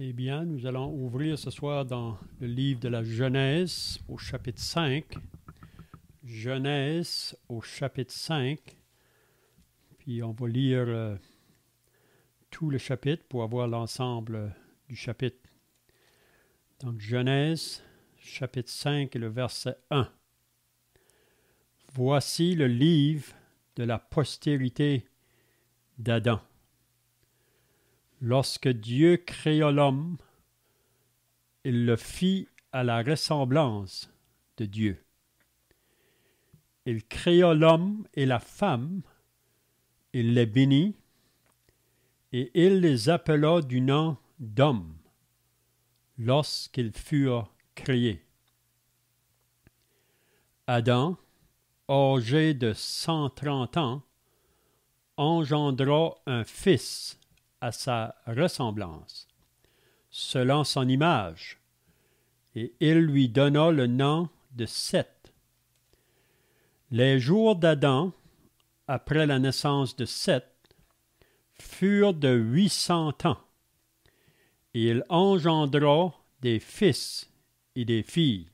Eh bien, nous allons ouvrir ce soir dans le livre de la Genèse au chapitre 5. Genèse au chapitre 5. Puis on va lire tout le chapitre pour avoir l'ensemble du chapitre. Donc Genèse, chapitre 5 et le verset 1. Voici le livre de la postérité d'Adam. Lorsque Dieu créa l'homme, il le fit à la ressemblance de Dieu. Il créa l'homme et la femme, il les bénit, et il les appela du nom d'hommes lorsqu'ils furent créés. Adam, âgé de 130 ans, engendra un fils à sa ressemblance, selon son image, et il lui donna le nom de Seth. Les jours d'Adam, après la naissance de Seth, furent de 800 ans, et il engendra des fils et des filles.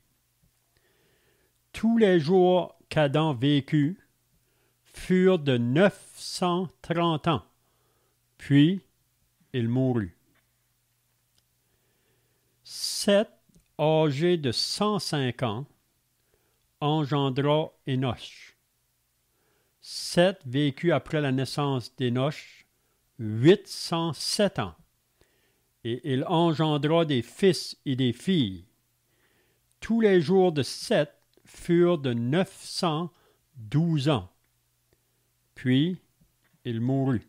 Tous les jours qu'Adam vécut furent de 930 ans, puis il mourut. Seth, âgé de 105 ans, engendra Énoch. Seth vécut après la naissance d'Énoch 807 ans, et il engendra des fils et des filles. Tous les jours de Seth furent de 912 ans, puis il mourut.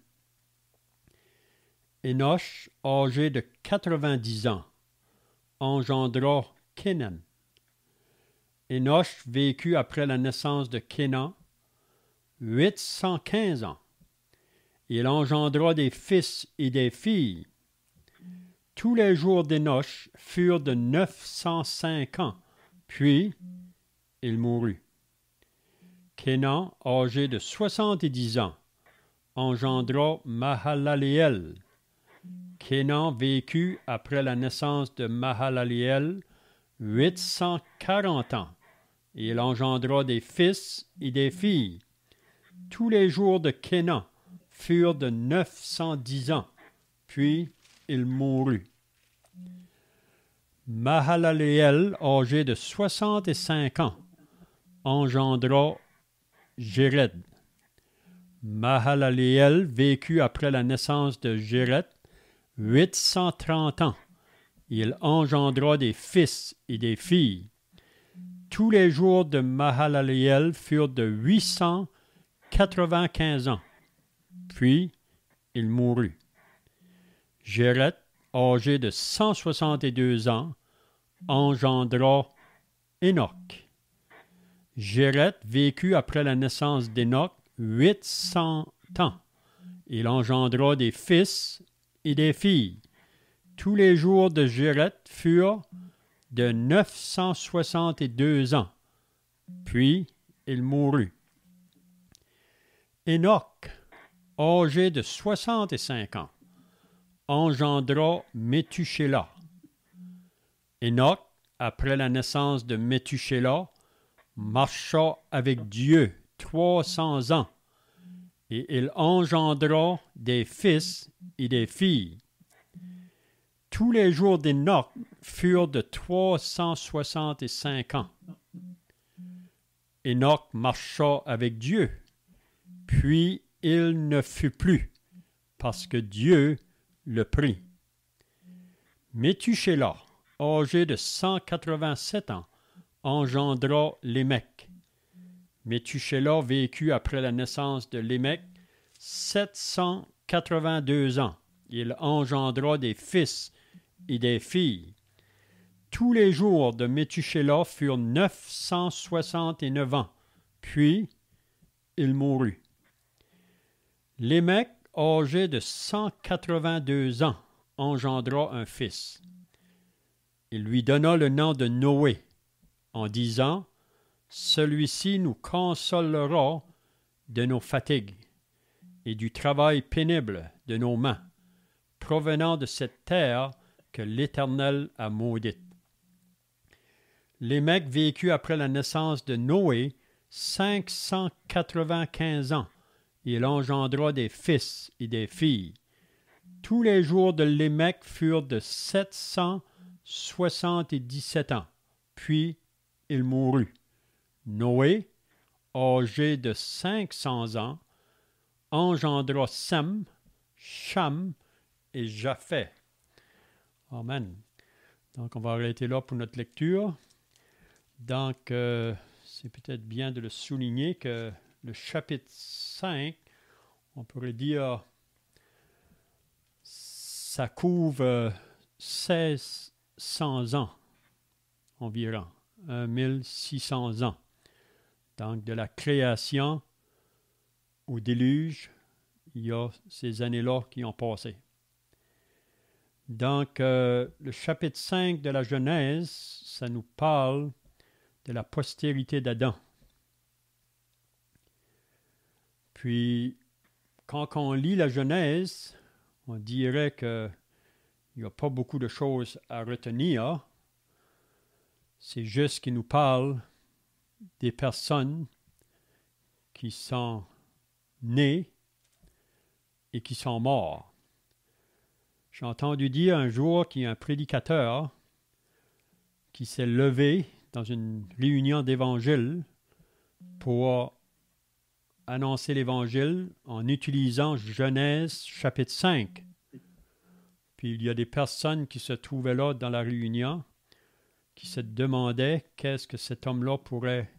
Énoch, âgé de 90 ans, engendra Kénan. Énoch vécut après la naissance de Kénan 815 ans. Il engendra des fils et des filles. Tous les jours d'Énoch furent de 905 ans, puis il mourut. Kénan, âgé de 70 ans, engendra Mahalaleel. Kénan vécut après la naissance de Mahalaleel 840 ans, et il engendra des fils et des filles. Tous les jours de Kénan furent de 910 ans, puis il mourut. Mahalaleel, âgé de 65 ans, engendra Jéred. Mahalaleel vécut après la naissance de Jéred 830 ans. Il engendra des fils et des filles. Tous les jours de Mahalaleel furent de 895 ans. Puis il mourut. Jéred, âgé de 162 ans, engendra Énoch. Jéred vécut après la naissance d'Énoch 800 ans. Il engendra des fils et des filles. Tous les jours de Jéred furent de 962 ans. Puis il mourut. Énoch, âgé de 65 ans, engendra Méthusélah. Énoch, après la naissance de Méthusélah, marcha avec Dieu 300 ans, et il engendra des fils et des filles. Tous les jours d'Énoch furent de 365 ans. Énoch marcha avec Dieu, puis il ne fut plus, parce que Dieu le prit. Méthusélah, âgé de 187 ans, engendra Lémec. Méthusélah vécut après la naissance de Lémec 782 ans. Il engendra des fils et des filles. Tous les jours de Méthusélah furent 969 ans, puis il mourut. Lémec, âgé de 182 ans, engendra un fils. Il lui donna le nom de Noé, en disant « Celui-ci nous consolera de nos fatigues et du travail pénible de nos mains, provenant de cette terre que l'Éternel a maudite. Lémec vécut après la naissance de Noé 595 ans, et il engendra des fils et des filles. Tous les jours de Lémec furent de 777 ans, puis il mourut. Noé, âgé de 500 ans, engendra Sem, Cham et Japheth. Amen. Donc, on va arrêter là pour notre lecture. Donc, c'est peut-être bien de le souligner que le chapitre 5, on pourrait dire, ça couvre 1600 ans environ, 1600 ans. Donc, de la création au déluge, il y a ces années-là qui ont passé. Donc, le chapitre 5 de la Genèse, ça nous parle de la postérité d'Adam. Puis, quand on lit la Genèse, on dirait qu'il n'y a pas beaucoup de choses à retenir. C'est juste qu'il nous parle des personnes qui sont nées et qui sont morts. J'ai entendu dire un jour qu'il y a un prédicateur qui s'est levé dans une réunion d'évangile pour annoncer l'évangile en utilisant Genèse chapitre 5. Puis il y a des personnes qui se trouvaient là dans la réunion qui se demandaient qu'est-ce que cet homme-là pourrait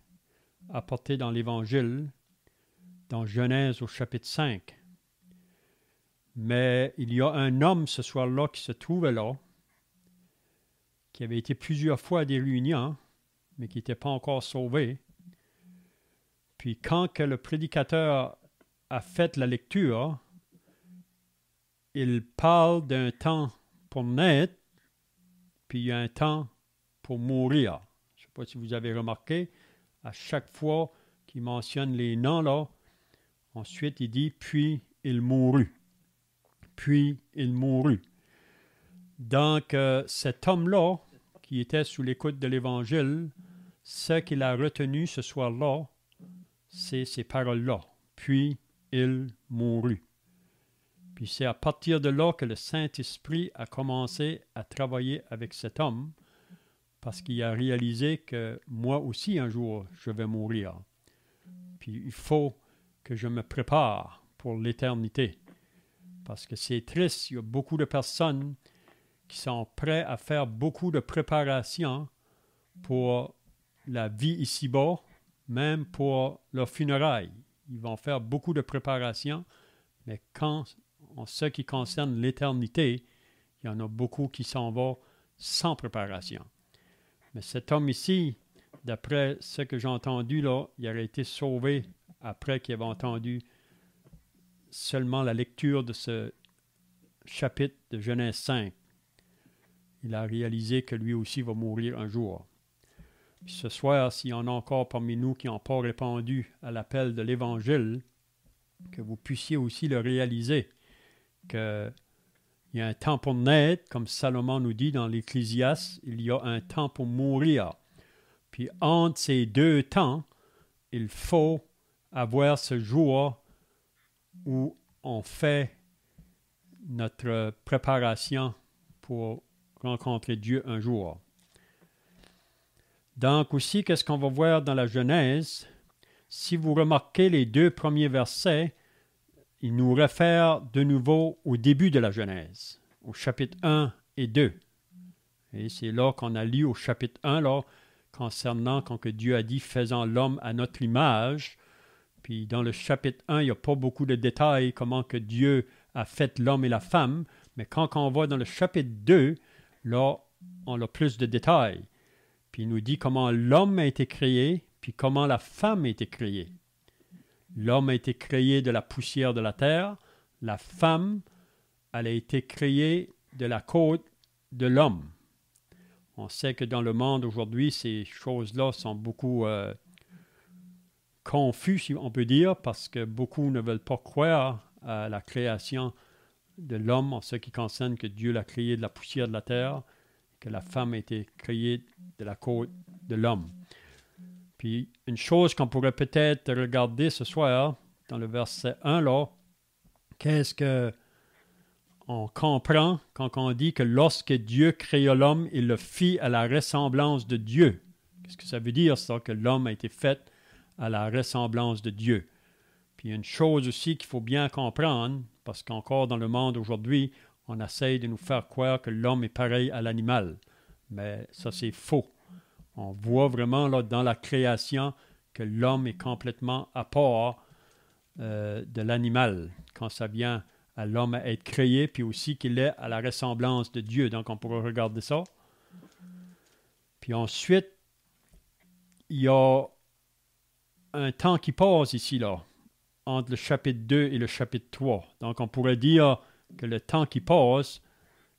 apporter dans l'évangile dans Genèse au chapitre 5. Mais il y a un homme ce soir-là qui se trouvait là, qui avait été plusieurs fois à des réunions, mais qui n'était pas encore sauvé. Puis quand que le prédicateur a fait la lecture, il parle d'un temps pour naître, puis il y a un temps pour mourir. Je ne sais pas si vous avez remarqué, à chaque fois qu'il mentionne les noms là, ensuite il dit « puis il mourut ». Puis il mourut. Donc, cet homme-là, qui était sous l'écoute de l'Évangile, ce qu'il a retenu ce soir-là, c'est ces paroles-là. Puis il mourut. Puis c'est à partir de là que le Saint-Esprit a commencé à travailler avec cet homme, parce qu'il a réalisé que moi aussi, un jour, je vais mourir. Puis il faut que je me prépare pour l'éternité. Parce que c'est triste, il y a beaucoup de personnes qui sont prêtes à faire beaucoup de préparation pour la vie ici-bas, même pour leur funérailles. Ils vont faire beaucoup de préparation, mais en ce qui concerne l'éternité, il y en a beaucoup qui s'en vont sans préparation. Mais cet homme ici, d'après ce que j'ai entendu, là, il aurait été sauvé après qu'il avait entendu seulement la lecture de ce chapitre de Genèse 5. Il a réalisé que lui aussi va mourir un jour. Puis ce soir, s'il y en a encore parmi nous qui n'ont pas répondu à l'appel de l'Évangile, que vous puissiez aussi le réaliser, qu'il y a un temps pour naître, comme Salomon nous dit dans l'Ecclésiaste, il y a un temps pour mourir. Puis entre ces deux temps, il faut avoir ce jour où on fait notre préparation pour rencontrer Dieu un jour. Donc aussi, qu'est-ce qu'on va voir dans la Genèse? Si vous remarquez les deux premiers versets, ils nous réfèrent de nouveau au début de la Genèse, au chapitre 1 et 2. Et c'est là qu'on a lu au chapitre 1, là, concernant quand que Dieu a dit « faisant l'homme à notre image ». Puis dans le chapitre 1, il n'y a pas beaucoup de détails comment que Dieu a fait l'homme et la femme, mais quand on va dans le chapitre 2, là, on a plus de détails. Puis il nous dit comment l'homme a été créé, puis comment la femme a été créée. L'homme a été créé de la poussière de la terre, la femme, elle a été créée de la côte de l'homme. On sait que dans le monde aujourd'hui, ces choses-là sont beaucoup confus, si on peut dire, parce que beaucoup ne veulent pas croire à la création de l'homme en ce qui concerne que Dieu l'a créé de la poussière de la terre, que la femme a été créée de la côte de l'homme. Puis une chose qu'on pourrait peut-être regarder ce soir, dans le verset 1 là, qu'est-ce que on comprend quand on dit que lorsque Dieu créa l'homme, il le fit à la ressemblance de Dieu. Qu'est-ce que ça veut dire, ça, que l'homme a été fait à la ressemblance de Dieu? Puis une chose aussi qu'il faut bien comprendre, parce qu'encore dans le monde aujourd'hui, on essaye de nous faire croire que l'homme est pareil à l'animal. Mais ça, c'est faux. On voit vraiment là, dans la création que l'homme est complètement à part de l'animal quand ça vient à l'homme à être créé, puis aussi qu'il est à la ressemblance de Dieu. Donc, on pourra regarder ça. Puis ensuite, il y a un temps qui passe ici, là, entre le chapitre 2 et le chapitre 3. Donc, on pourrait dire que le temps qui passe,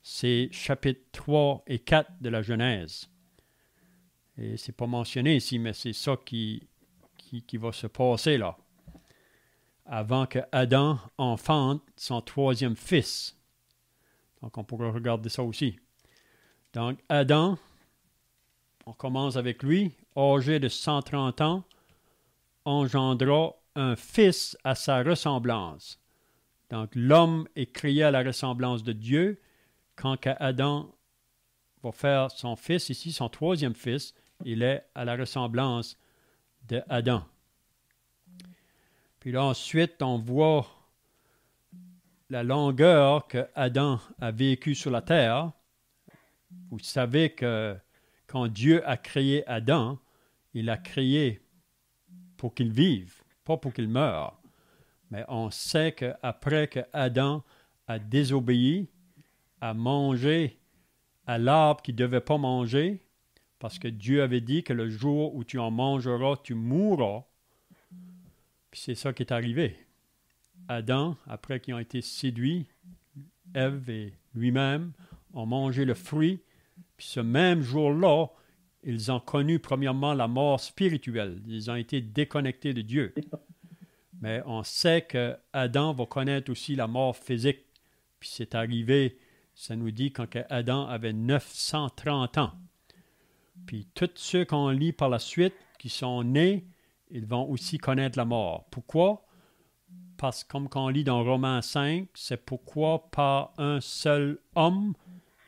c'est chapitre 3 et 4 de la Genèse. Et c'est pas mentionné ici, mais c'est ça qui va se passer là, avant que Adam enfante son troisième fils. Donc, on pourra regarder ça aussi. Donc, Adam, on commence avec lui, âgé de 130 ans, engendra un fils à sa ressemblance. Donc, l'homme est créé à la ressemblance de Dieu. Quand Adam va faire son fils ici, son troisième fils, il est à la ressemblance de Adam. Puis là, ensuite, on voit la longueur que Adam a vécu sur la terre. Vous savez que quand Dieu a créé Adam, il l'a créé pour qu'il vive, pas pour qu'il meure. Mais on sait qu'après que Adam a désobéi, a mangé à l'arbre qu'il ne devait pas manger, parce que Dieu avait dit que le jour où tu en mangeras, tu mourras. Puis c'est ça qui est arrivé. Adam, après qu'ils ont été séduits, Ève et lui-même ont mangé le fruit. Puis ce même jour-là, ils ont connu premièrement la mort spirituelle. Ils ont été déconnectés de Dieu. Mais on sait que Adam va connaître aussi la mort physique. Puis c'est arrivé, ça nous dit, quand Adam avait 930 ans. Puis tous ceux qu'on lit par la suite, qui sont nés, ils vont aussi connaître la mort. Pourquoi? Parce que comme qu'on lit dans Romains 5, c'est pourquoi par un seul homme,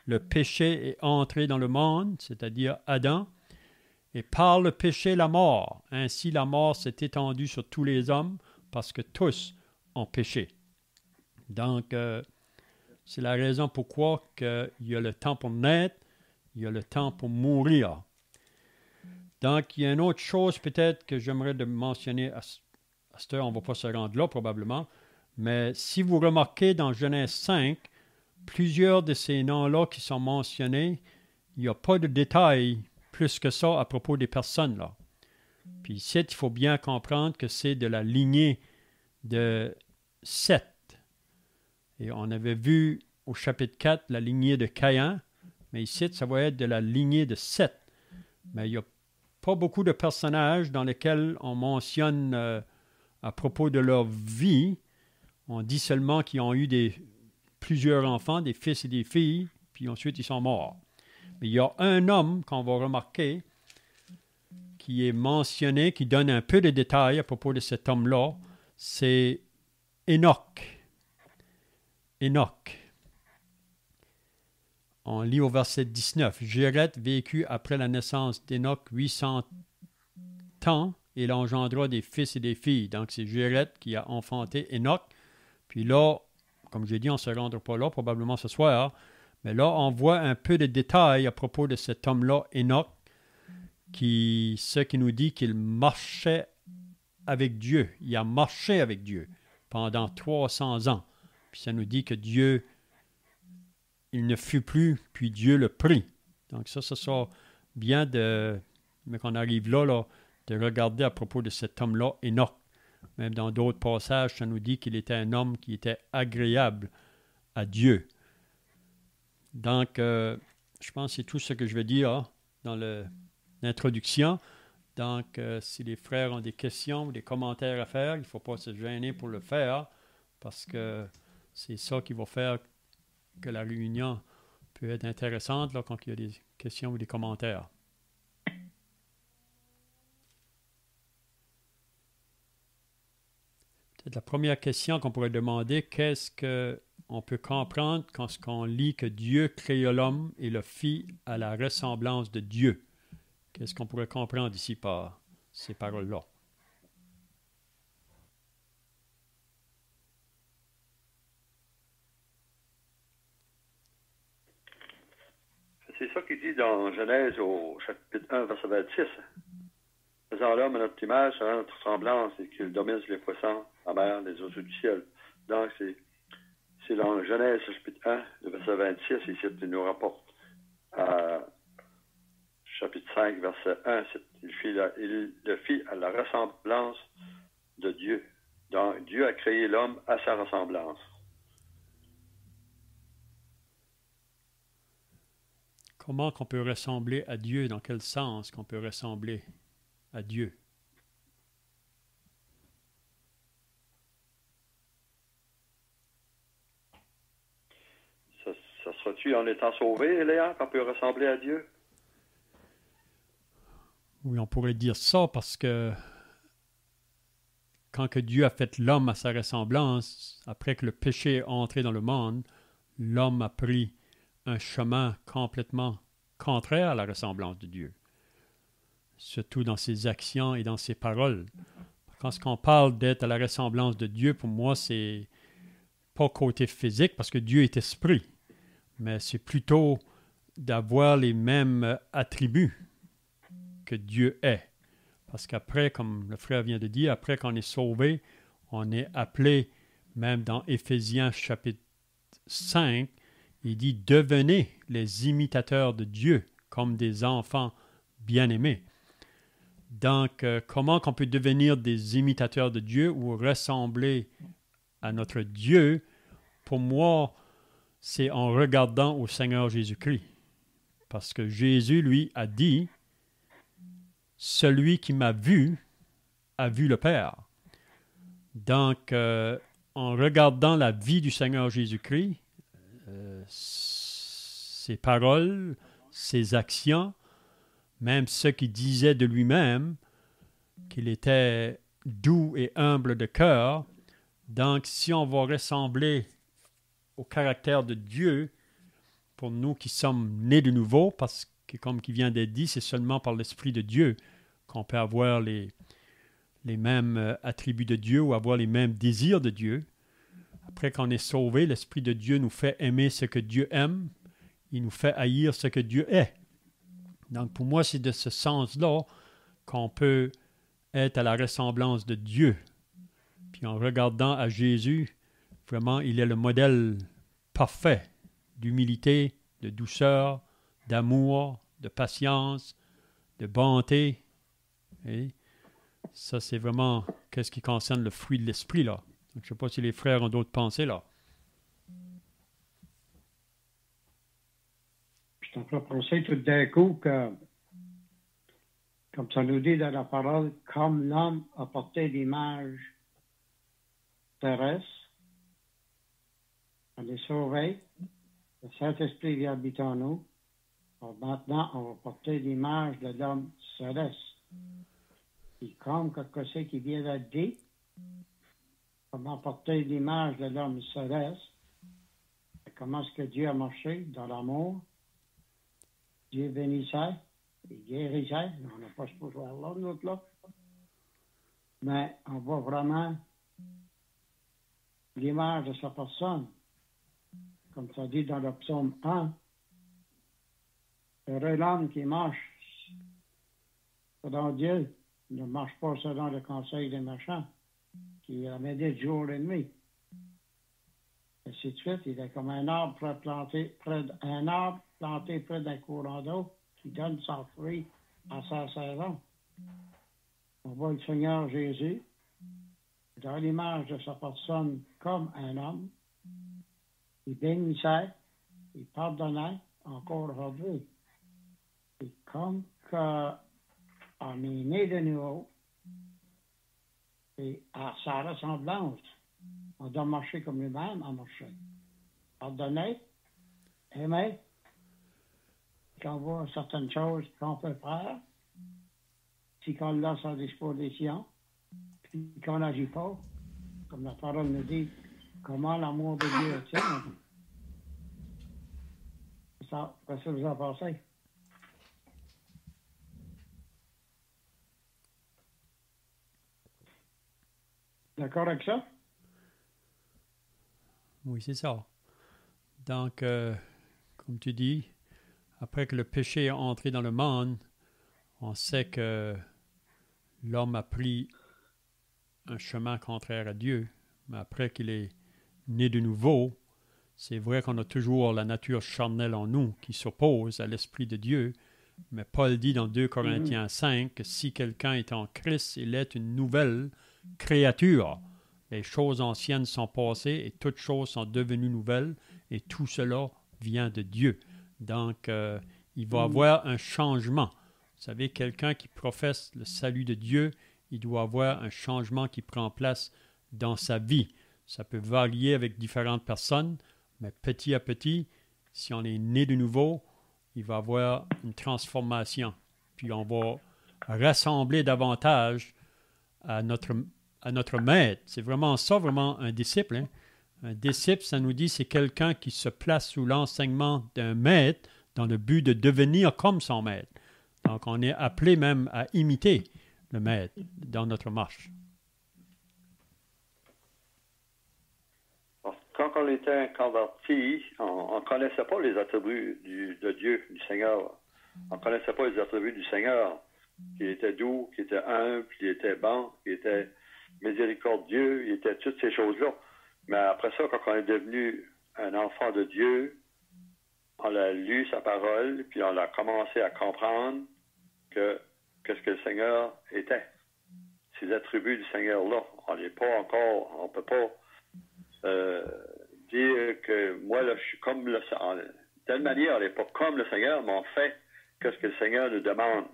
le péché est entré dans le monde, c'est-à-dire Adam, et par le péché, la mort. Ainsi, la mort s'est étendue sur tous les hommes, parce que tous ont péché. Donc, c'est la raison pourquoi il y a le temps pour naître, il y a le temps pour mourir. Donc, il y a une autre chose peut-être que j'aimerais de mentionner à cette heure, on ne va pas se rendre là probablement, mais si vous remarquez dans Genèse 5, plusieurs de ces noms-là qui sont mentionnés, il n'y a pas de détails plus que ça à propos des personnes là. Puis ici, il faut bien comprendre que c'est de la lignée de Seth. Et on avait vu au chapitre 4 la lignée de Caïn, mais ici, ça va être de la lignée de Seth. Mais il n'y a pas beaucoup de personnages dans lesquels on mentionne à propos de leur vie. On dit seulement qu'ils ont eu plusieurs enfants, des fils et des filles, puis ensuite ils sont morts. Mais il y a un homme qu'on va remarquer qui est mentionné, qui donne un peu de détails à propos de cet homme-là, c'est Enoch. Enoch. On lit au verset 19. Jéret vécut après la naissance d'Enoch 800 ans et il engendra des fils et des filles. Donc c'est Jéret qui a enfanté Enoch. Puis là, comme j'ai dit, on ne se rendra pas là probablement ce soir, mais là on voit un peu de détails à propos de cet homme-là, Enoch, ce qui nous dit qu'il marchait avec Dieu. Il a marché avec Dieu pendant 300 ans. Puis ça nous dit que Dieu, il ne fut plus, puis Dieu le prit. Donc ça sera bien mais qu'on arrive là, de regarder à propos de cet homme-là, Enoch. Même dans d'autres passages, ça nous dit qu'il était un homme qui était agréable à Dieu. Donc, je pense que c'est tout ce que je vais dire dans l'introduction. Donc, si les frères ont des questions ou des commentaires à faire, il ne faut pas se gêner pour le faire, parce que c'est ça qui va faire que la réunion peut être intéressante là, quand il y a des questions ou des commentaires. Peut-être la première question qu'on pourrait demander, qu'est-ce qu'on peut comprendre quand on lit que Dieu créa l'homme et le fit à la ressemblance de Dieu? Qu'est-ce qu'on pourrait comprendre ici par ces paroles-là? C'est ça qu'il dit dans Genèse au chapitre 1, verset 26. Faisant l'homme à notre image, selon notre ressemblance, et qu'il domine sur les poissons, la mer, les oiseaux du ciel. Donc, c'est dans Genèse, chapitre 1, le verset 26, ici, il nous rapporte à chapitre 5, verset 1, il le fit à la ressemblance de Dieu. Donc, Dieu a créé l'homme à sa ressemblance. Comment qu'on peut ressembler à Dieu? Dans quel sens qu'on peut ressembler à Dieu? Ça sera-tu en étant sauvé, Léa, qu'on peut ressembler à Dieu? Oui, on pourrait dire ça parce que quand que Dieu a fait l'homme à sa ressemblance, après que le péché est entré dans le monde, l'homme a pris un chemin complètement contraire à la ressemblance de Dieu, surtout dans ses actions et dans ses paroles. Quand on parle d'être à la ressemblance de Dieu, pour moi, c'est pas côté physique, parce que Dieu est esprit, mais c'est plutôt d'avoir les mêmes attributs que Dieu est. Parce qu'après, comme le frère vient de dire, après qu'on est sauvé, on est appelé, même dans Éphésiens chapitre 5, il dit « Devenez les imitateurs de Dieu comme des enfants bien-aimés ». Donc, comment qu'on peut devenir des imitateurs de Dieu ou ressembler à notre Dieu? Pour moi, c'est en regardant au Seigneur Jésus-Christ. Parce que Jésus, lui, a dit « Celui qui m'a vu a vu le Père ». Donc, en regardant la vie du Seigneur Jésus-Christ, ses paroles, ses actions, même ce qu'il disait de lui-même, qu'il était doux et humble de cœur. Donc, si on va ressembler au caractère de Dieu, pour nous qui sommes nés de nouveau, parce que, comme qui vient d'être dit, c'est seulement par l'Esprit de Dieu qu'on peut avoir les mêmes attributs de Dieu ou avoir les mêmes désirs de Dieu. Après qu'on est sauvé, l'Esprit de Dieu nous fait aimer ce que Dieu aime. Il nous fait haïr ce que Dieu est. Donc, pour moi, c'est de ce sens-là qu'on peut être à la ressemblance de Dieu. Puis en regardant à Jésus, vraiment, il est le modèle parfait d'humilité, de douceur, d'amour, de patience, de bonté. Et ça, c'est vraiment qu'est-ce qui concerne le fruit de l'esprit, là. Donc, je ne sais pas si les frères ont d'autres pensées, là. Je t'en ferai penser tout d'un coup que, comme ça nous dit dans la parole, comme l'homme a porté l'image terrestre, on est sauvé, le Saint-Esprit vient habiter en nous. Alors maintenant, on va porter l'image de l'homme céleste. Et comme quelque chose qui vient d'être dit, comment porter l'image de l'homme céleste, comment est-ce que Dieu a marché dans l'amour, Dieu bénissait, il guérissait, on n'a pas supposé voir là, nous autres là, mais on voit vraiment l'image de sa personne, comme ça dit dans le psaume 1, heureux l'homme qui marche selon Dieu, ne marche pas selon le conseil des méchants, qui a médité jour et nuit. Ainsi de suite, il est comme un arbre planté près d'un courant d'eau qui donne son fruit à sa saison. On voit le Seigneur Jésus dans l'image de sa personne comme un homme. Il bénissait, il pardonnait encore aujourd'hui. Et comme on est né de nouveau, et à sa ressemblance, On doit marcher comme lui-même a marché. Pardonner, aimer, qu'on voit certaines choses qu'on peut faire, si qu'on laisse à disposition, puis qu'on n'agit pas, comme la parole nous dit, comment l'amour de Dieu est-il. Ça, qu'est-ce que vous en pensez? D'accord avec ça? Oui, c'est ça. Donc, comme tu dis, après que le péché est entré dans le monde, on sait que l'homme a pris un chemin contraire à Dieu. Mais après qu'il est né de nouveau, c'est vrai qu'on a toujours la nature charnelle en nous qui s'oppose à l'Esprit de Dieu. Mais Paul dit dans 2 Corinthiens 5 que si quelqu'un est en Christ, il est une nouvelle créature. Les choses anciennes sont passées et toutes choses sont devenues nouvelles et tout cela vient de Dieu. Donc, il va y avoir un changement. Vous savez, quelqu'un qui professe le salut de Dieu, il doit avoir un changement qui prend place dans sa vie. Ça peut varier avec différentes personnes, mais petit à petit, si on est né de nouveau, il va y avoir une transformation. Puis on va rassembler davantage à notre maître. C'est vraiment ça, vraiment un disciple. Hein? Un disciple, ça nous dit, c'est quelqu'un qui se place sous l'enseignement d'un maître dans le but de devenir comme son maître. Donc, on est appelé même à imiter le maître dans notre marche. Quand on était converti, on ne connaissait pas les attributs de Dieu, du Seigneur. On ne connaissait pas les attributs du Seigneur, qu'il était doux, qu'il était humble, qu'il était bon, qu'il était miséricordieux, il était toutes ces choses-là. Mais après ça, quand on est devenu un enfant de Dieu, on a lu sa parole, puis on a commencé à comprendre qu'est-ce que le Seigneur était. Ces attributs du Seigneur-là. On n'est pas encore, on ne peut pas dire que moi, là, je suis comme le Seigneur. De telle manière, on n'est pas comme le Seigneur, mais on fait ce que le Seigneur nous demande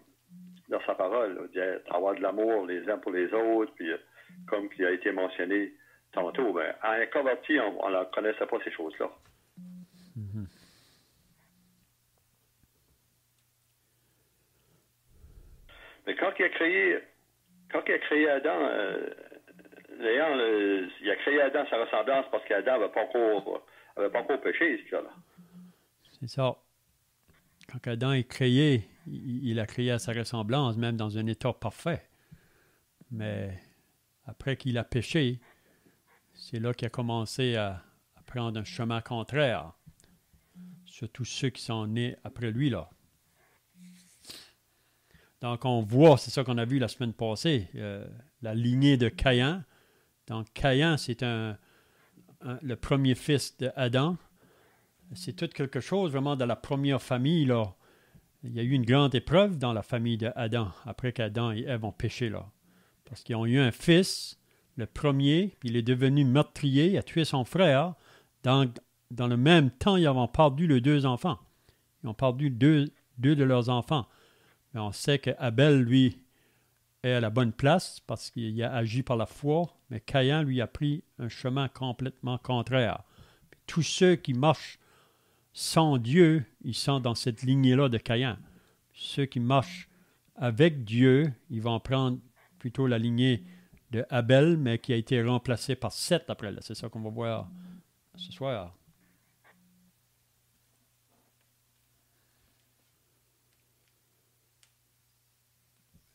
dans sa parole. Avoir de l'amour les uns pour les autres, puis comme qui a été mentionné tantôt. Ben, en converti, on ne connaissait pas ces choses-là. Mm-hmm. Mais quand il a créé Adam, il a créé Adam à sa ressemblance parce qu'Adam n'avait pas encore péché, ce là. C'est ça. Quand Adam est créé, il a créé à sa ressemblance, même dans un état parfait. Mais après qu'il a péché, c'est là qu'il a commencé à prendre un chemin contraire. Surtout ceux qui sont nés après lui, là. Donc, on voit, c'est ça qu'on a vu la semaine passée, la lignée de Caïn. Donc, Caïn, c'est le premier fils d'Adam. C'est tout quelque chose vraiment de la première famille, là. Il y a eu une grande épreuve dans la famille d'Adam, après qu'Adam et Ève ont péché, là. Parce qu'ils ont eu un fils, le premier, puis il est devenu meurtrier, il a tué son frère. Dans le même temps, ils ont perdu les 2 enfants. Ils ont perdu deux de leurs enfants. Mais on sait qu'Abel, lui, est à la bonne place parce qu'il a agi par la foi, mais Caïn, lui, a pris un chemin complètement contraire. Puis tous ceux qui marchent sans Dieu, ils sont dans cette lignée-là de Caïn. Ceux qui marchent avec Dieu, ils vont prendre plutôt la lignée de Abel, mais qui a été remplacée par Seth après. Là. C'est ça qu'on va voir ce soir.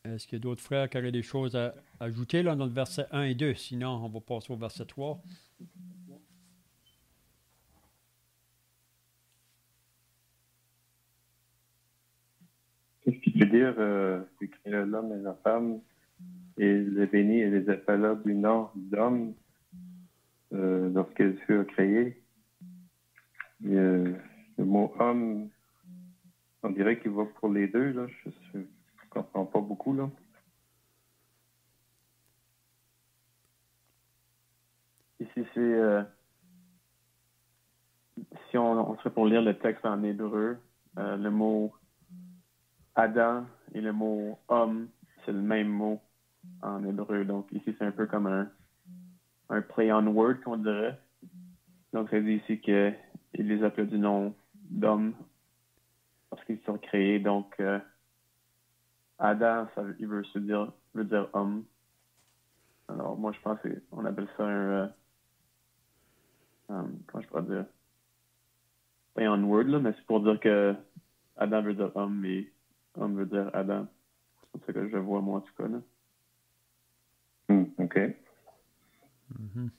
Est-ce qu'il y a d'autres frères qui auraient des choses à ajouter là, dans le verset 1 et 2? Sinon, on va passer au verset 3. Qu'est-ce qu'il veut dire qu'il crée l'homme et la femme et les bénit et les appela du nom d'homme lorsqu'ils furent créés? Le mot homme, on dirait qu'il va pour les deux, là. Je comprends pas beaucoup, là. Ici, c'est... si on serait pour lire le texte en hébreu, le mot Adam et le mot homme, c'est le même mot en hébreu. Donc ici, c'est un peu comme un play on word, qu'on dirait. Donc, ça dit ici qu'il les appelle du nom d'homme parce qu'ils sont créés. Donc, Adam, il veut dire homme. Alors, moi, je pense qu'on appelle ça comment je pourrais dire? Play on word, là, mais c'est pour dire que Adam veut dire homme et homme veut dire Adam. C'est comme ça que je vois, moi, en tout cas, là. OK. Mhm.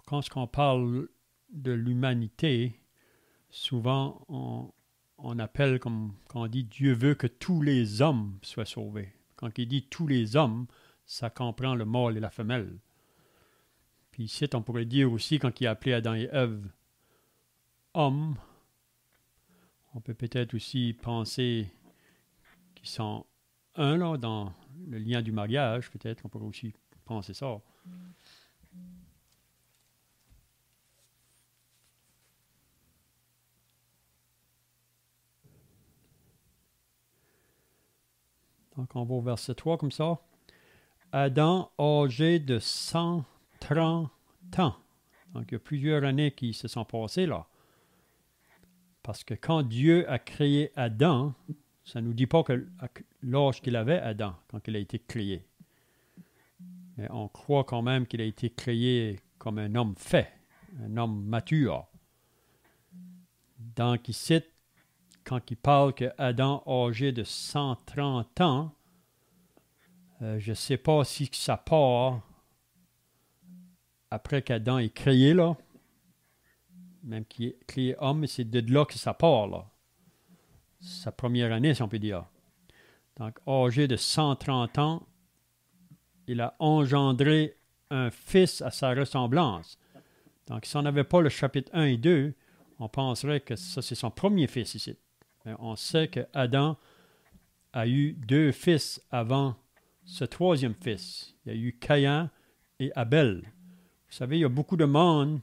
Quand on parle de l'humanité, souvent on appelle, comme quand on dit Dieu veut que tous les hommes soient sauvés. Quand il dit tous les hommes, ça comprend le mâle et la femelle. Puis ici, on pourrait dire aussi, quand il a appelé Adam et Ève hommes, on peut peut-être aussi penser qu'ils sont un là, dans le lien du mariage, peut-être, on pourrait aussi penser ça. Donc, on va au verset 3 comme ça. Adam, âgé de 130 ans. Donc, il y a plusieurs années qui se sont passées là. Parce que quand Dieu a créé Adam, ça ne nous dit pas que l'âge qu'il avait, Adam, quand il a été créé. Mais on croit quand même qu'il a été créé comme un homme fait, un homme mature. Donc, ici, quand il parle que Adam, âgé de 130 ans, je ne sais pas si ça part après qu'Adam est créé, là. Même qu'il est créé homme, mais c'est de là que ça part, là. Sa première année, si on peut dire. Donc, âgé de 130 ans, il a engendré un fils à sa ressemblance. Donc, si on n'avait pas le chapitre 1 et 2, on penserait que ça, c'est son premier fils ici. Mais on sait que Adam a eu 2 fils avant ce 3e fils. Il y a eu Caïn et Abel. Vous savez, il y a beaucoup de monde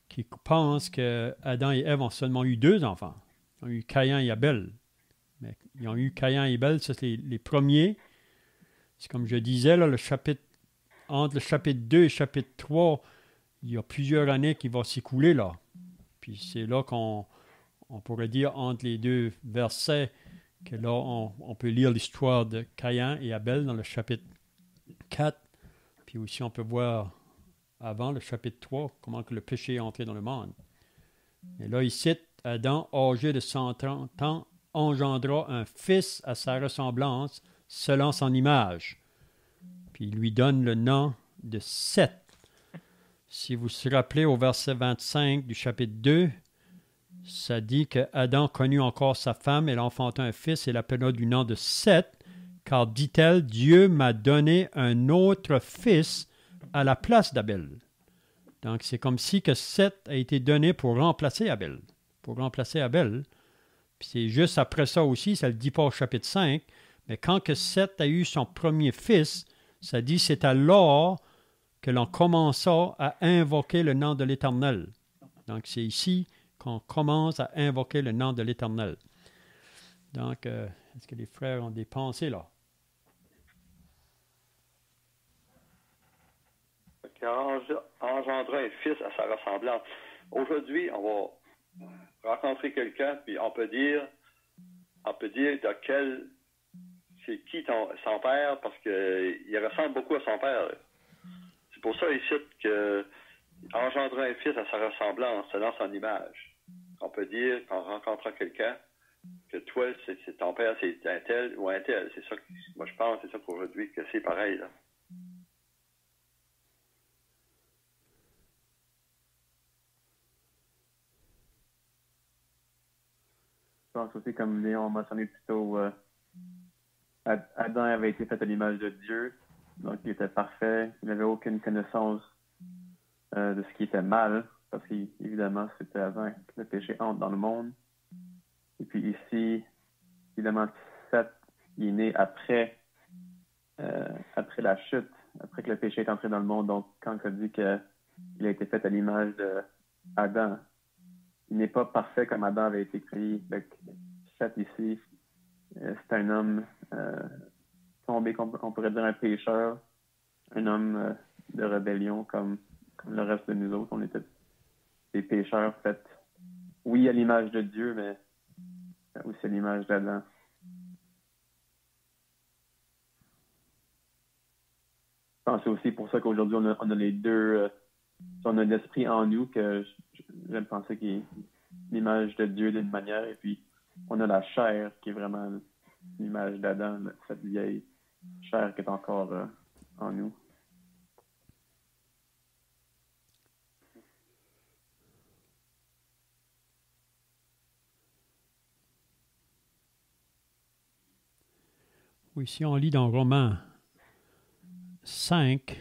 qui pensent que Adam et Ève ont seulement eu 2 enfants. Ils ont eu Caïn et Abel. Mais ils ont eu Caïn et Abel, ça c'est les premiers. C'est comme je disais, là, entre le chapitre 2 et le chapitre 3, il y a plusieurs années qui vont s'écouler là. Puis c'est là qu'on pourrait dire entre les 2 versets que là, on peut lire l'histoire de Caïn et Abel dans le chapitre 4. Puis aussi, on peut voir avant le chapitre 3 comment que le péché est entré dans le monde. Et là, il cite Adam, âgé de 130 ans, engendra un fils à sa ressemblance, selon son image. Puis il lui donne le nom de Seth. Si vous vous rappelez au verset 25 du chapitre 2, ça dit que Adam connut encore sa femme, elle enfanta un fils et l'appela du nom de Seth, car, dit-elle, Dieu m'a donné un autre fils à la place d'Abel. Donc, c'est comme si que Seth a été donné pour remplacer Abel. Puis c'est juste après ça aussi, ça ne le dit pas au chapitre 5, mais quand que Seth a eu son premier fils, ça dit c'est alors que l'on commença à invoquer le nom de l'Éternel. Donc, c'est ici qu'on commence à invoquer le nom de l'Éternel. Donc, est-ce que les frères ont des pensées là? Qui a engendré un fils à sa ressemblance. Aujourd'hui, on va rencontrer quelqu'un, puis on peut dire c'est qui son père, parce qu'il ressemble beaucoup à son père. C'est pour ça ici que engendrer un fils à sa ressemblance, selon son image. On peut dire, quand on rencontre quelqu'un, que toi, c'est ton père, c'est un tel ou un tel. C'est ça que, moi, je pense, c'est ça qu'aujourd'hui, que c'est pareil, là. Je pense aussi, comme Léon a mentionné plus tôt, Adam avait été fait à l'image de Dieu, donc il était parfait, il n'avait aucune connaissance de ce qui était mal, parce qu'évidemment, c'était avant que le péché entre dans le monde. Et puis ici, évidemment, Seth, il est né après la chute, après que le péché est entré dans le monde. Donc, quand on dit qu'il a été fait à l'image d'Adam, il n'est pas parfait comme Adam avait été créé. Donc, Seth ici, c'était un homme tombé, on pourrait dire un pécheur, un homme de rébellion comme le reste de nous autres. On était des pécheurs faits, oui, à l'image de Dieu, mais aussi à l'image d'Adam. Je pense que c'est aussi pour ça qu'aujourd'hui, on a les deux, on a l'esprit en nous, que j'aime penser qu'il est l'image de Dieu d'une manière, et puis on a la chair qui est vraiment l'image d'Adam, cette vieille chair qui est encore en nous. Oui, si on lit dans Romains 5,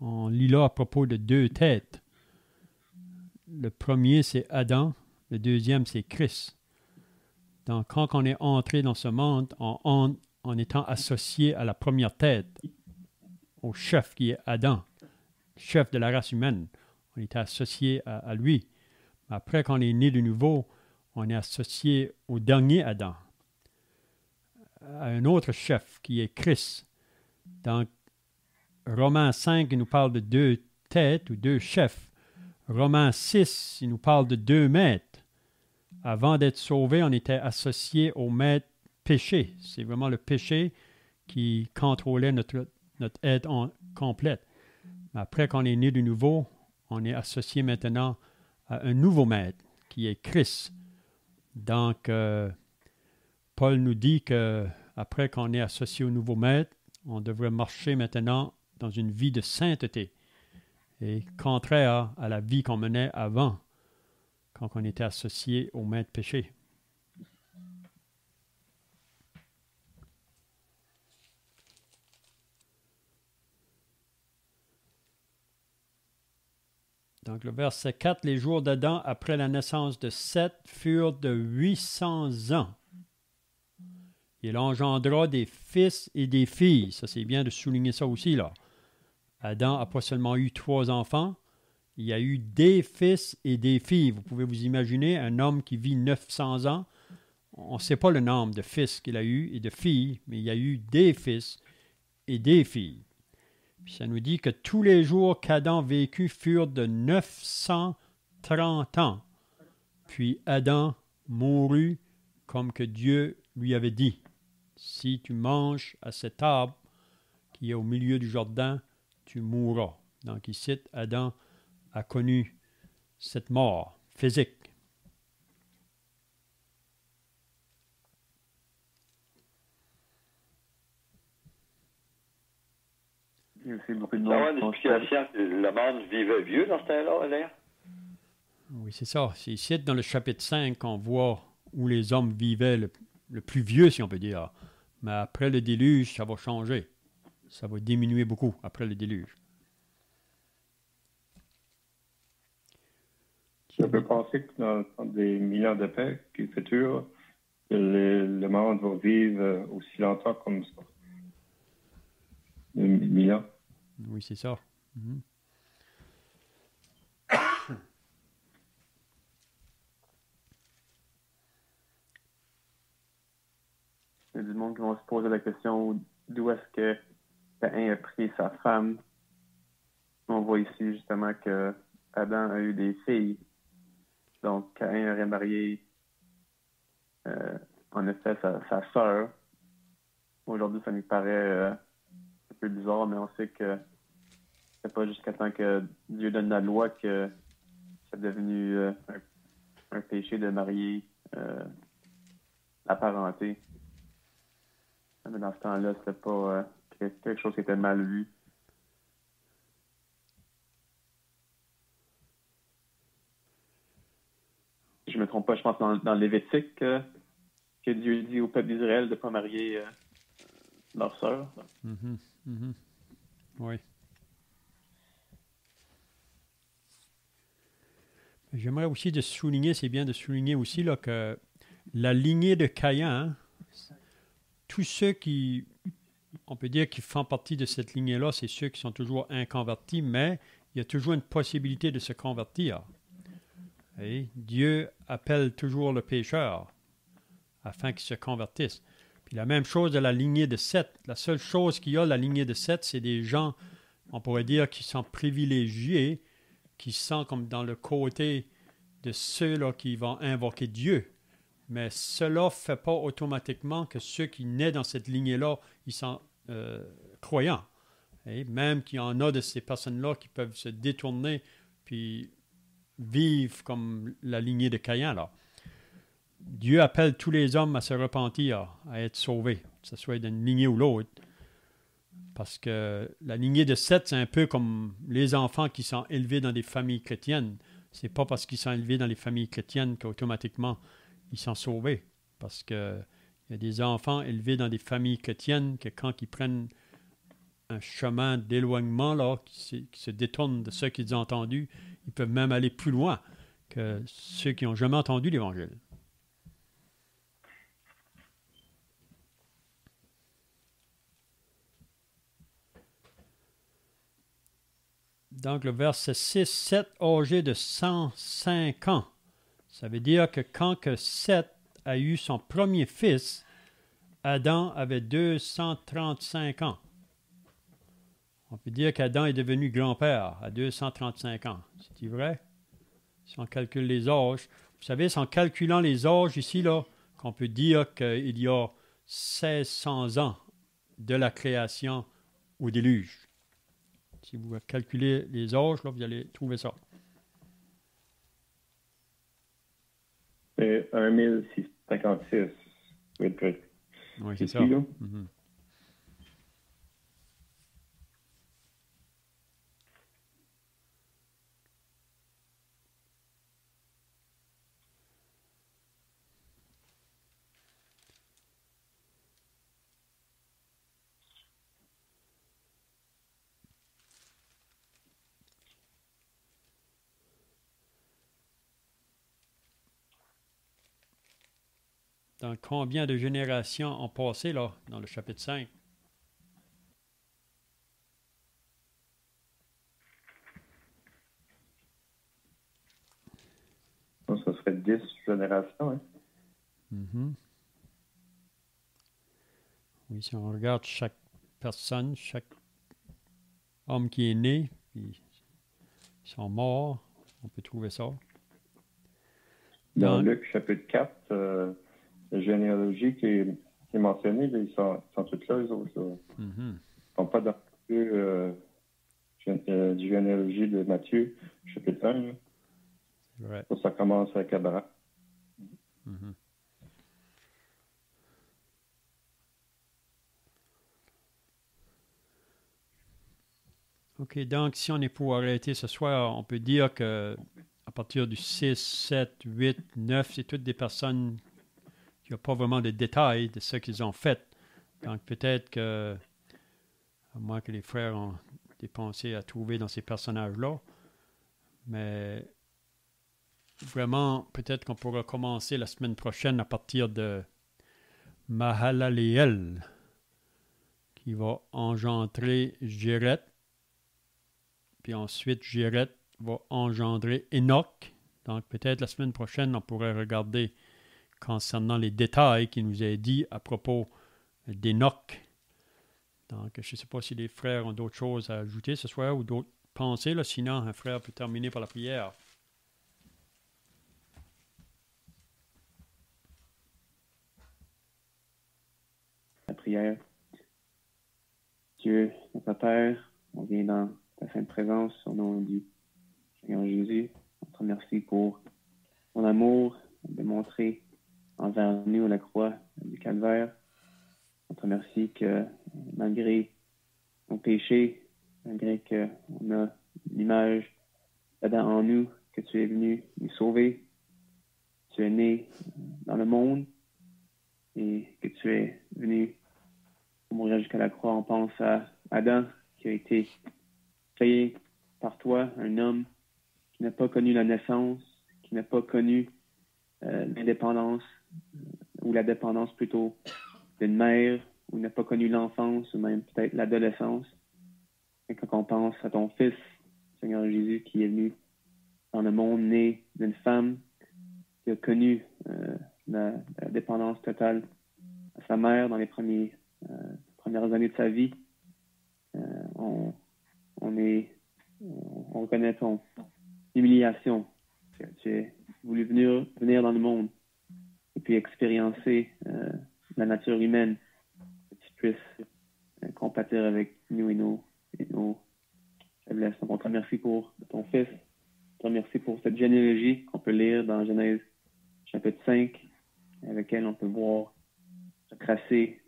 on lit là à propos de deux têtes. Le premier, c'est Adam. Le deuxième, c'est Christ. Donc, quand on est entré dans ce monde, en étant associé à la première tête, au chef qui est Adam, chef de la race humaine, on était associé à lui. Après, quand on est né de nouveau, on est associé au dernier Adam, à un autre chef qui est Christ. Donc, Romains 5, il nous parle de deux têtes ou deux chefs. Romains 6, il nous parle de deux maîtres. Avant d'être sauvé, on était associé au maître péché. C'est vraiment le péché qui contrôlait notre être complète. Après qu'on est né de nouveau, on est associé maintenant à un nouveau maître qui est Christ. Donc, Paul nous dit qu'après qu'on est associé au nouveau maître, on devrait marcher maintenant dans une vie de sainteté, et contraire à la vie qu'on menait avant, quand on était associé au maître péché. Donc le verset 4, les jours d'Adam après la naissance de Seth furent de 800 ans. Il engendra des fils et des filles. Ça, c'est bien de souligner ça aussi, là. Adam n'a pas seulement eu 3 enfants, il y a eu des fils et des filles. Vous pouvez vous imaginer un homme qui vit 900 ans. On ne sait pas le nombre de fils qu'il a eu et de filles, mais il y a eu des fils et des filles. Puis ça nous dit que tous les jours qu'Adam vécut furent de 930 ans. Puis Adam mourut comme que Dieu lui avait dit. Si tu manges à cet arbre qui est au milieu du jardin, tu mourras. Donc ici, Adam a connu cette mort physique. Il y a aussi beaucoup de Ça va, monde. l'explication que le monde vivait vieux dans ce temps-là, Léa? Oui, c'est ça. C'est ici, dans le chapitre 5, qu'on voit où les hommes vivaient le plus vieux, si on peut dire. Mais après le déluge, ça va changer. Ça va diminuer beaucoup après le déluge. Je peux penser que dans des millions de paix futurs, que le monde va vivre aussi longtemps comme ça. Des millions. Oui, c'est ça. Mhm. Il y a du monde qui vont se poser la question d'où est-ce que Caïn a pris sa femme. On voit ici justement que Adam a eu des filles. Donc Caïn aurait marié en effet sa sœur. Aujourd'hui, ça nous paraît un peu bizarre, mais on sait que c'est pas jusqu'à temps que Dieu donne la loi que c'est devenu un péché de marier la parenté. Mais dans ce temps-là, c'était pas quelque chose qui était mal vu. Si je me trompe pas, je pense dans Lévitique que Dieu dit au peuple d'Israël de ne pas marier leur sœur. Mhm. Mhm. Oui. J'aimerais aussi de souligner, c'est bien de souligner aussi là, que la lignée de Caïn, hein, tous ceux qui, on peut dire, qui font partie de cette lignée-là, c'est ceux qui sont toujours inconvertis, mais il y a toujours une possibilité de se convertir. Et Dieu appelle toujours le pécheur afin qu'ils se convertissent. Puis la même chose de la lignée de Seth. La seule chose qu'il y a, la lignée de Seth, c'est des gens, on pourrait dire, qui sont privilégiés, qui sont comme dans le côté de ceux-là qui vont invoquer Dieu. Mais cela ne fait pas automatiquement que ceux qui naissent dans cette lignée-là, ils sont croyants. Et même qu'il y en a de ces personnes-là qui peuvent se détourner puis vivre comme la lignée de Caïn. Là. Dieu appelle tous les hommes à se repentir, à être sauvés, que ce soit d'une lignée ou l'autre. Parce que la lignée de Seth, c'est un peu comme les enfants qui sont élevés dans des familles chrétiennes. C'est pas parce qu'ils sont élevés dans les familles chrétiennes qu'automatiquement ils sont sauvés. Parce que il y a des enfants élevés dans des familles chrétiennes que quand ils prennent un chemin d'éloignement là, qui se détournent de ce qu'ils ont entendu, ils peuvent même aller plus loin que ceux qui n'ont jamais entendu l'Évangile. Donc, le verset 6, Seth âgé de 105 ans. Ça veut dire que quand que Seth a eu son premier fils, Adam avait 235 ans. On peut dire qu'Adam est devenu grand-père à 235 ans. C'est vrai? Si on calcule les âges. Vous savez, c'est en calculant les âges ici, là, qu'on peut dire qu'il y a 1600 ans de la création au déluge. Si vous calculez les âges, là, vous allez trouver ça. C'est 1656. Oui, c'est ça. Mm-hmm. Dans combien de générations ont passé là, dans le chapitre 5? Ça serait 10 générations. Hein? Mm-hmm. Oui, si on regarde chaque personne, chaque homme qui est né, puis ils sont morts, on peut trouver ça. Dans Luc chapitre 4, la généalogie qui est mentionnée, là, ils sont toutes là, eux autres. Là. Mm-hmm. Ils ne sont pas dans la généalogie de Matthieu, chapitre 1. Là. Right. Ça commence avec Abraham. Mm-hmm. OK, donc si on est pour arrêter ce soir, on peut dire que à partir du 6, 7, 8, 9, c'est toutes des personnes qui n'ont pas vraiment de détails de ce qu'ils ont fait. Donc peut-être que, à moins que les frères ont des pensées à trouver dans ces personnages-là, mais vraiment, peut-être qu'on pourra commencer la semaine prochaine à partir de Mahalaleel, qui va engendrer Jéret, puis ensuite Jéret va engendrer Enoch. Donc peut-être la semaine prochaine, on pourrait regarder concernant les détails qu'il nous a dit à propos d'Enoch. Donc je ne sais pas si les frères ont d'autres choses à ajouter ce soir ou d'autres pensées. Là. Sinon, un frère peut terminer par la prière. La prière. Dieu, notre Père, on vient dans ta sainte présence au nom du Seigneur Jésus. On te remercie pour ton amour démontré envers nous à la croix du Calvaire. On te remercie que malgré nos péchés, malgré qu'on a l'image d'Adam en nous, que tu es venu nous sauver. Tu es né dans le monde et que tu es venu pour mourir jusqu'à la croix. On pense à Adam qui a été créé par toi, un homme qui n'a pas connu la naissance, qui n'a pas connu l'indépendance ou la dépendance plutôt d'une mère, ou n'a pas connu l'enfance ou même peut-être l'adolescence. Et quand on pense à ton Fils, Seigneur Jésus, qui est venu dans le monde né d'une femme, qui a connu la dépendance totale à sa mère dans les premières années de sa vie. On reconnaît ton humiliation. Tu as voulu venir dans le monde et puis expériencer la nature humaine, que tu puisses compatir avec nous et nos faiblesses. Donc, on te remercie pour ton Fils. On te remercie pour cette généalogie qu'on peut lire dans Genèse chapitre 5, avec laquelle on peut voir tracer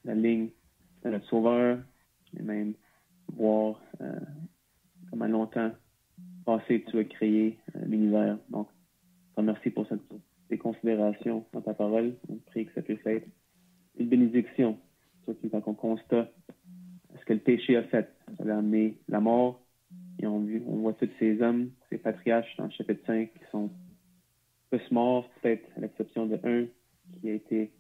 la ligne de notre Sauveur et même voir comment longtemps passé tu as créé l'univers. Donc, je te remercie pour ces considérations dans ta parole. On prie que ça puisse être une bénédiction, surtout quand on constate ce que le péché a fait. Ça a amené la mort. Et on voit tous ces hommes, ces patriarches dans le chapitre 5 qui sont tous morts, peut-être à l'exception de un qui a été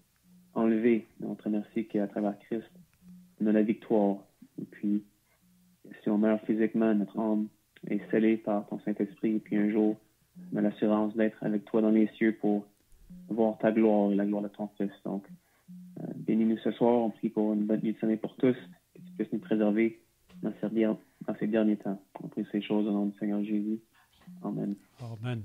enlevé. On te remercie qu'à travers Christ, on a la victoire. Et puis, si on meurt physiquement, notre âme est scellée par ton Saint-Esprit. Et puis un jour, on a l'assurance d'être avec toi dans les cieux pour voir ta gloire et la gloire de ton Fils. Donc, bénis-nous ce soir. On prie pour une bonne nuit de sommeil pour tous, que tu puisses nous préserver dans ces derniers temps. On prie ces choses au nom du Seigneur Jésus. Amen. Amen.